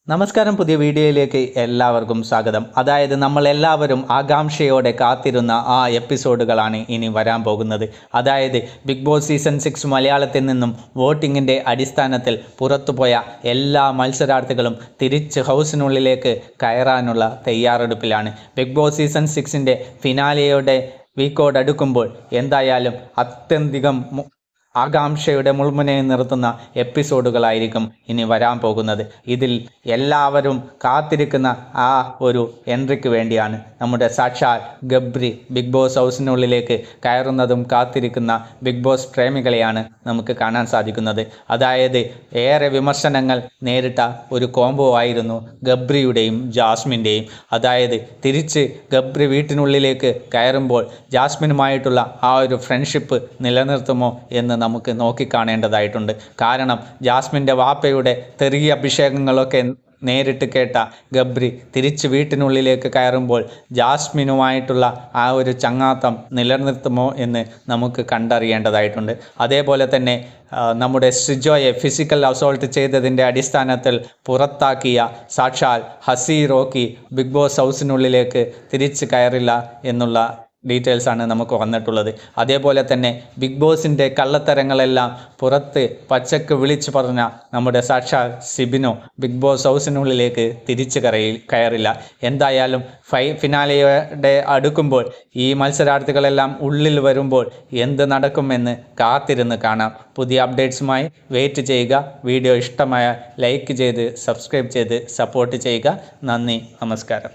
നമസ്കാരം, പുതിയ വീഡിയോയിലേക്ക് എല്ലാവർക്കും സ്വാഗതം. അതായത് നമ്മളെല്ലാവരും ആകാംക്ഷയോടെ കാത്തിരുന്ന ആ എപ്പിസോഡുകളാണ് ഇനി വരാൻ പോകുന്നത്. അതായത് ബിഗ് ബോസ് സീസൺ 6 മലയാളത്തിൽ നിന്നും വോട്ടിങ്ങിൻ്റെ അടിസ്ഥാനത്തിൽ പുറത്തുപോയ എല്ലാ മത്സരാർത്ഥികളും തിരിച്ച് ഹൗസിനുള്ളിലേക്ക് കയറാനുള്ള തയ്യാറെടുപ്പിലാണ്. ബിഗ് ബോസ് സീസൺ 6ൻ്റെ ഫിനാലെയുടെ വീക്കോടടുക്കുമ്പോൾ എന്തായാലും അത്യധികം ആകാംക്ഷയുടെ മുൾമുനയിൽ നിർത്തുന്ന എപ്പിസോഡുകളായിരിക്കും ഇനി വരാൻ പോകുന്നത്. ഇതിൽ എല്ലാവരും കാത്തിരിക്കുന്ന ആ ഒരു എൻട്രിക്ക് വേണ്ടിയാണ് നമ്മുടെ സാക്ഷാൽ ഗബ്രി ബിഗ് ബോസ് ഹൗസിനുള്ളിലേക്ക് കയറുന്നതും കാത്തിരിക്കുന്ന ബിഗ് ബോസ് പ്രേമികളെയാണ് നമുക്ക് കാണാൻ സാധിക്കുന്നത്. അതായത് ഏറെ വിമർശനങ്ങൾ നേരിട്ട ഒരു കോംബോ ആയിരുന്നു ഗബ്രിയുടെയും ജാസ്മിൻ്റെയും. അതായത് തിരിച്ച് ഗബ്രി വീട്ടിനുള്ളിലേക്ക് കയറുമ്പോൾ ജാസ്മിനുമായിട്ടുള്ള ആ ഒരു ഫ്രണ്ട്ഷിപ്പ് നിലനിർത്തുമോ എന്ന് നമുക്ക് നോക്കിക്കാണേണ്ടതായിട്ടുണ്ട്. കാരണം ജാസ്മിൻ്റെ വാപ്പയുടെ തെറിയ അഭിഷേകങ്ങളൊക്കെ നേരിട്ട് കേട്ട ഗബ്രി തിരിച്ച് വീട്ടിനുള്ളിലേക്ക് കയറുമ്പോൾ ജാസ്മിനുമായിട്ടുള്ള ആ ഒരു ചങ്ങാത്തം നിലനിർത്തുമോ എന്ന് നമുക്ക് കണ്ടറിയേണ്ടതായിട്ടുണ്ട്. അതേപോലെ തന്നെ നമ്മുടെ സിജോയെ ഫിസിക്കൽ അസോൾട്ട് ചെയ്തതിൻ്റെ അടിസ്ഥാനത്തിൽ പുറത്താക്കിയ സാക്ഷാൽ ഹസി റോക്കി ബിഗ് ബോസ് ഹൗസിനുള്ളിലേക്ക് തിരിച്ച് കയറില്ല എന്നുള്ള ഡീറ്റെയിൽസാണ് നമുക്ക് വന്നിട്ടുള്ളത്. അതേപോലെ തന്നെ ബിഗ് ബോസിൻ്റെ കള്ളത്തരങ്ങളെല്ലാം പുറത്ത് പച്ചക്ക് വിളിച്ചു പറഞ്ഞ നമ്മുടെ സാക്ഷാൽ സിബിനോ ബിഗ് ബോസ് ഹൗസിനുള്ളിലേക്ക് തിരിച്ച് കയറില്ല. എന്തായാലും ഫിനാലെയുടെ അടുക്കുമ്പോൾ ഈ മത്സരാർത്ഥികളെല്ലാം ഉള്ളിൽ വരുമ്പോൾ എന്ത് നടക്കുമെന്ന് കാത്തിരുന്ന് കാണാം. പുതിയ അപ്ഡേറ്റ്സുമായി വെയിറ്റ് ചെയ്യുക. വീഡിയോ ഇഷ്ടമായ ലൈക്ക് ചെയ്ത് സബ്സ്ക്രൈബ് ചെയ്ത് സപ്പോർട്ട് ചെയ്യുക. നന്ദി, നമസ്കാരം.